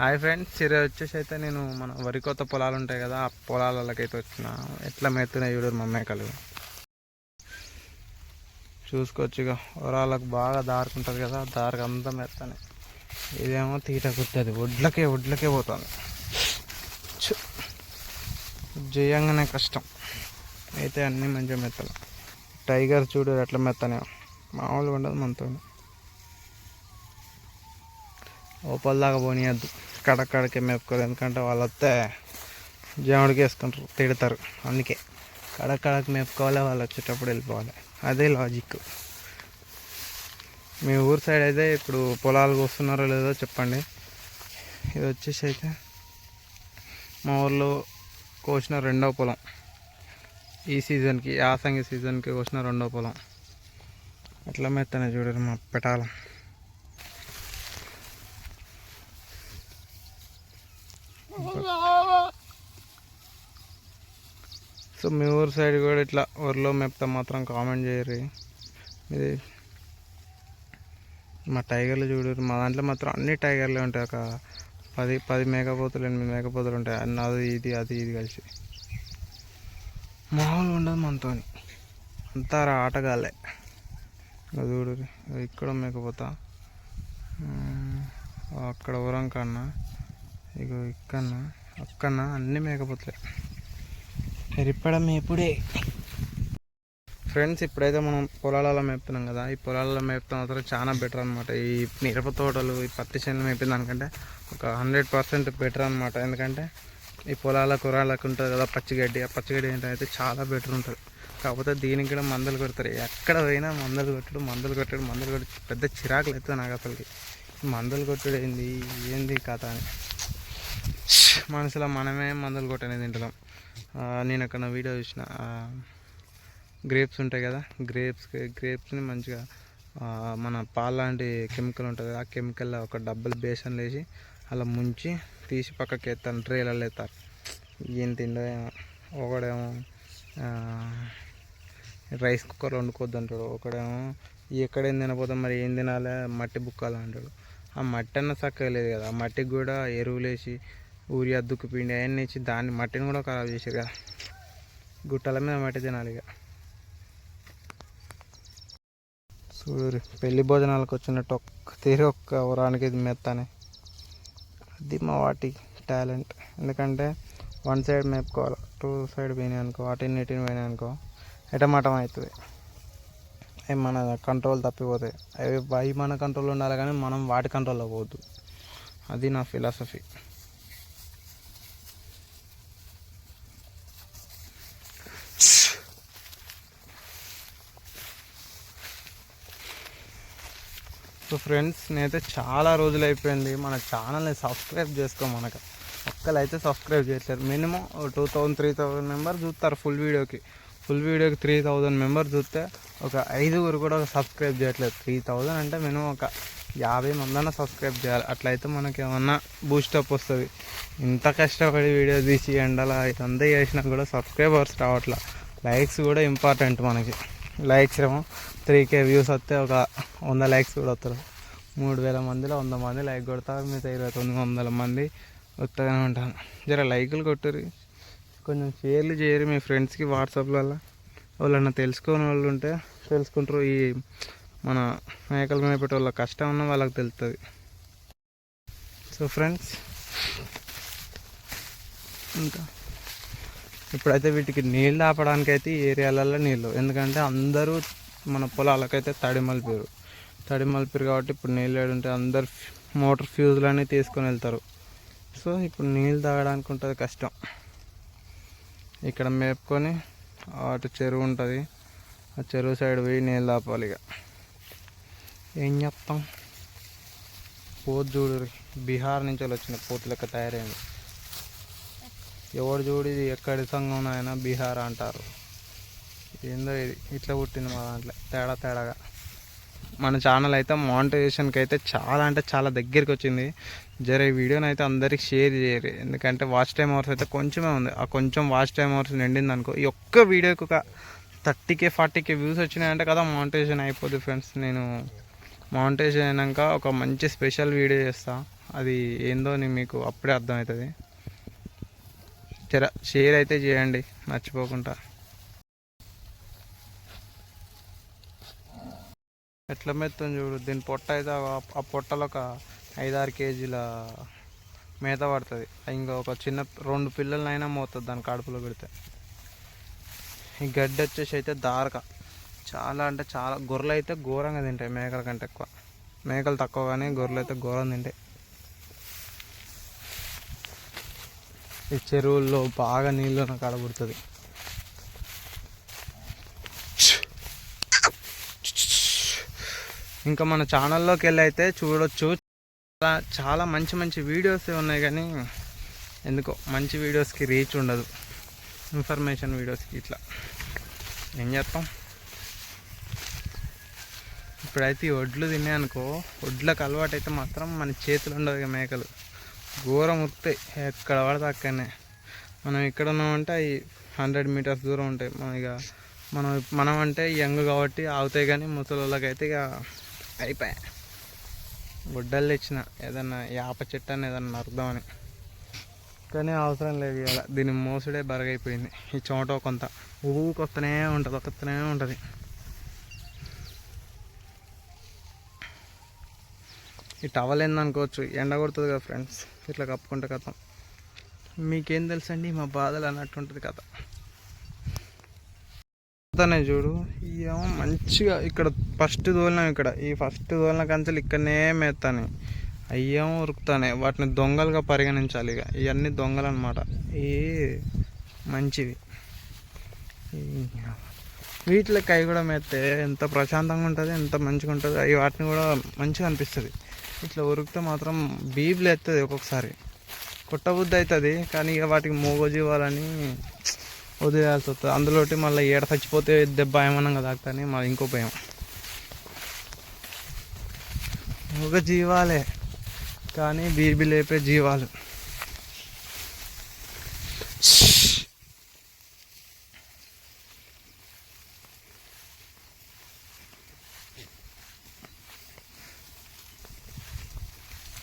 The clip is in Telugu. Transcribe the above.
హాయ్ ఫ్రెండ్స్, ఈరోజు వచ్చేసి అయితే నేను మన వరి కొత్త పొలాలు ఉంటాయి కదా, ఆ పొలాలకైతే వచ్చిన. ఎట్లా మెత్తున్నాయి చూడరు మా మేకలు. చూసుకోవచ్చు ఇక వరాలకు బాగా దారుకుంటుంది కదా, దారికి అంతా మెత్తనే. ఇదేమో తీట కుట్టది, ఒడ్లకే పోతుంది. జయంగానే కష్టం అయితే అన్నీ మంచిగా మెత్తలు. టైగర్ చూడు ఎట్లా మెత్తనే, మామూలుగా ఉండదు మనతో. ఓపల్దాకా పోనీయద్దు, కడక్కడికే మేపుకోరు. ఎందుకంటే వాళ్ళు వస్తే జముడికి వేసుకుంటారు, తిడతారు. అందుకే కడక్కడకి మేపుకోవాలి, వాళ్ళు వచ్చేటప్పుడు వెళ్ళిపోవాలి. అదే లాజిక్. మీ ఊరు సైడ్ అయితే ఇప్పుడు పొలాలు కోస్తున్నారో లేదో చెప్పండి. ఇది వచ్చేసి అయితే మా ఊర్లో కోసిన రెండవ పొలం. ఈ సీజన్కి, యాసంగి సీజన్కి కోసిన రెండవ పొలం. ఎట్లా మెత్తనే చూడరు మా పెటాలం. సో మీ ఊరు సైడ్ కూడా ఇట్లా ఊర్లో మేపుతా మాత్రం కామెంట్ చేయరు. ఇది మా టైగర్లు చూడరు. మా దాంట్లో మాత్రం అన్ని టైగర్లే ఉంటాయి. ఒక 10 మేకపోతులు 8 మేకపోతులు ఉంటాయి. అన్న అది ఇది కలిసి మామూలుగా ఉండదు మనతో. అంతా ఆటగాళ్ళే. చూడరు, ఇక్కడ మేకపోతా, అక్కడ ఊరం కన్నా, ఇగో ఇక్కడన్నా అక్కడన్నా అన్నీ మేకపోతలే. ఎరిపడం ఎప్పుడే ఫ్రెండ్స్. ఇప్పుడైతే మనం పొలాలలో మేపుతున్నాం కదా, ఈ పొలాలలో మేపుతాం మాత్రం చాలా బెటర్ అనమాట. ఈ మిరప తోటలు, ఈ పత్తి చేనులు మేపిన దానికంటే ఒక 100% బెటర్ అనమాట. ఎందుకంటే ఈ కూరలకు ఉంటుంది కదా పచ్చిగడ్డి, ఆ పచ్చిగడ్డి ఏంటంటే చాలా బెటర్ ఉంటుంది. కాకపోతే దీనికి కూడా మందులు కొడతారు. ఎక్కడ పోయినా మందులు కొట్టడు పెద్ద చిరాకులు అవుతుంది నాకు అసలుకి. మందులు కొట్టుడు ఏంది కథ అని మనసులో మనమే మందులు కొట్టనే తింటున్నాం. నేను అక్కడ వీడియో చూసిన, గ్రేప్స్ ఉంటాయి కదా, గ్రేప్స్ని మంచిగా మన పాలు లాంటి కెమికల్ ఉంటుంది. ఆ కెమికల్ ఒక డబ్బులు బేసన్లు వేసి అలా ముంచి తీసి పక్కకి ఎత్తాను, ట్రేలలో ఎత్తారు. ఏం తిండో ఒకడేమో రైస్ కుక్కర్ వండుకోవద్దు అంటాడు, ఒకడేమో ఎక్కడేం తినపోతాం మరి ఏం తినాలి, మట్టి బుక్కాలి అంటాడు. ఆ మట్టి అన్న చక్కగా లేదు కదా, ఆ మట్టికి కూడా ఎరువులు వేసి ఊరియా దుక్కు పిండి అవన్నీ ఇచ్చి దాన్ని మట్టిని కూడా ఖరాబ్ చేసారు కదా. గుట్టల మీద మట్టి తినాలి ఇక. చూడు పెళ్లి భోజనాలకు వచ్చినట్టు ఒక్క వరానికి ఇది మెత్తనే. అది మా వాటి టాలెంట్. ఎందుకంటే 1 సైడ్ మేపుకోవాలి, 2 సైడ్ పోయినాయి అనుకో, అటు పోయినాయి అనుకో ఎటమాటం అవుతుంది. అవి మన కంట్రోల్ తప్పిపోతాయి. అవి మన కంట్రోల్లో ఉండాలి కానీ మనం వాటి కంట్రోల్లో పోవద్దు. అది నా ఫిలాసఫీ. సో ఫ్రెండ్స్, నేనైతే చాలా రోజులు అయిపోయింది మన ఛానల్ని సబ్స్క్రైబ్ చేసుకో. మనకు ఒక్కరైతే సబ్స్క్రైబ్ చేయట్లేదు. మినిమం 2000-3000 మెంబర్స్ చూస్తారు ఫుల్ వీడియోకి 3000 మెంబర్స్ చూస్తే ఒక 5 కూడా సబ్స్క్రైబ్ చేయట్లేదు. 3000 అంటే మినిమం ఒక 50 మందన్నా సబ్స్క్రైబ్ చేయాలి. అట్లయితే మనకి ఏమన్నా బూస్టప్ వస్తుంది. ఇంత కష్టపడి వీడియో తీసి ఎండలా ఇదంతా చేసినా కూడా సబ్స్క్రైబర్స్ రావట్లా. లైక్స్ కూడా ఇంపార్టెంట్ మనకి. లైక్స్ ఏమో 3K వ్యూస్ వస్తే ఒక 100 లైక్స్ కూడా వస్తారు. 3000 మందిలో 100 మంది లైక్ కొడతారు, మిగతా 2900 మంది వస్తూనే ఉంటాను. జర లైకులు కొట్టుర్రి, కొంచెం షేర్లు చేయరు మీ ఫ్రెండ్స్కి వాట్సాప్లలో. వాళ్ళన్నా తెలుసుకునే వాళ్ళు ఉంటే తెలుసుకుంటారు. ఈ మన మేకలు మేపేట వాళ్ళ కష్టం ఉన్న వాళ్ళకి తెలుస్తుంది. సో ఫ్రెండ్స్, ఇంకా ఇప్పుడైతే వీటికి నీళ్ళు ఆపడానికి అయితే ఈ ఏరియాలలో నీళ్ళు, ఎందుకంటే అందరూ మన పొలాలకైతే తడి మలిపారు కాబట్టి ఇప్పుడు నీళ్ళు ఏడుంటే అందరు మోటార్ ఫ్యూజులన్నీ తీసుకొని వెళ్తారు. సో ఇప్పుడు నీళ్ళు తాగడానికి ఉంటుంది కష్టం. ఇక్కడ మేపుకొని అటు చెరువు ఉంటుంది, ఆ చెరువు సైడ్ పోయి నీళ్ళు ఆపాలి. ఇక ఏం చెప్తాం. పోతు చూడు, బీహార్ నుంచి వచ్చిన పోతు లెక్క తయారైంది. ఎవడు చూడు ఇది ఎక్కడి సంఘం అయినా బీహార్ అంటారు. ఏందో ఇది ఇట్లా పుట్టింది మా దాంట్లో తేడాగా. మన ఛానల్ అయితే మానిటైజేషన్కి అయితే చాలా అంటే చాలా దగ్గరికి వచ్చింది. జర ఈ వీడియోని అయితే అందరికి షేర్ చేయరు, ఎందుకంటే వాచ్ టైం అవర్స్ అయితే కొంచెమే ఉంది. ఆ కొంచెం వాచ్ టైం అవర్స్ నిండింది అనుకో, ఈ ఒక్క వీడియోకి ఒక 30K-40K వ్యూస్ వచ్చినాయంటే కదా మానిటైజేషన్ అయిపోద్ది ఫ్రెండ్స్. నేను మానిటైజేషన్ అయినాక ఒక మంచి స్పెషల్ వీడియో చేస్తాను. అది ఏందో మీకు అప్పుడే అర్థమవుతుంది. షేర్ అయితే చేయండి మర్చిపోకుండా. ఎట్లా మెత్తం చూడు, దీని పొట్ట అయితే ఆ పొట్టలో ఒక 5-6 కేజీల మేత పడుతుంది. ఇంకా ఒక చిన్న 2 పిల్లలైనా మోస్తుంది దాని కడుపులో పెడితే. ఈ గడ్డి వచ్చేసి అయితే దారక చాలా అంటే చాలా. గొర్రెలు అయితే ఘోరంగా తింటాయి మేకల కంటే ఎక్కువ. మేకలు తక్కువ కానీ గొర్రెలు అయితే ఘోరంగా తింటాయి. ఈ చెరువుల్లో బాగా నీళ్ళు కడబుడుతుంది. ఇంకా మన ఛానల్లోకి వెళ్ళి అయితే చూడొచ్చు, చాలా మంచి మంచి వీడియోస్ ఉన్నాయి. కానీ ఎందుకో మంచి వీడియోస్కి రీచ్ ఉండదు, ఇన్ఫర్మేషన్ వీడియోస్కి. ఇట్లా ఏం చేస్తాం. ఇప్పుడైతే ఈ వడ్లు తిన్నాయనుకో, వడ్లకు అలవాటు అయితే మాత్రం మన చేతులు ఉండదు. ఇక మేకలు ఘోరం ఉరుకుతాయి ఎక్కడ పడితే అక్కడనే. మనం ఇక్కడ ఉన్నామంటే అవి 100 మీటర్స్ దూరం ఉంటాయి. మనం అంటే యంగ్ కాబట్టి ఆగుతాయి. కానీ ముసలిళ్ళకైతే ఇక అయిపోయాయి. గుడ్డలు తెచ్చిన ఏదన్నా యాప చెట్టు అని ఏదన్నా నరుకుదామని, కానీ అవసరం లేదు. ఇలా దీని మోసుడే బరగైపోయింది. ఈ చోట కొంత ఊకొస్తూనే ఉంటుంది. ఈ టవల్ ఏందనుకోవచ్చు, ఎండ కొడుతుంది కదా ఫ్రెండ్స్, ఇట్లా కప్పుకుంటే కథ. మీకేం తెలుసండి మా బాధలు అన్నట్టుంటుంది కథ. అతనే చూడు, ఏమో మంచిగా ఇక్కడ ఫస్ట్ తోలినాం. ఈ ఫస్ట్ తోలిన కంచెలు ఇక్కడనే మేస్తాను. అయ్యేమో ఉరుకుతానే. వాటిని దొంగలుగా పరిగణించాలి. ఇక ఇవన్నీ దొంగలు అనమాట. ఇవి మంచివి. వీటికి అవి కూడా మేస్తే ఎంత ప్రశాంతంగా ఉంటుంది, ఎంత మంచిగా ఉంటుంది. అవి వాటిని కూడా మంచిగా అనిపిస్తుంది. ఇట్లా ఉరికితే మాత్రం బీబులు ఎత్తుంది. ఒక్కొక్కసారి కొట్టబుద్ధి అవుతుంది. కానీ ఇక వాటికి మూగజీవాలని వదిలేయాల్సి వస్తుంది. అందులోటి మళ్ళీ ఏడ చచ్చిపోతే దెబ్బ ఏమన్నా తాకుతాని మళ్ళీ ఇంకో భయం. మూగ జీవాలే కానీ బీబీ లేపే జీవాలు.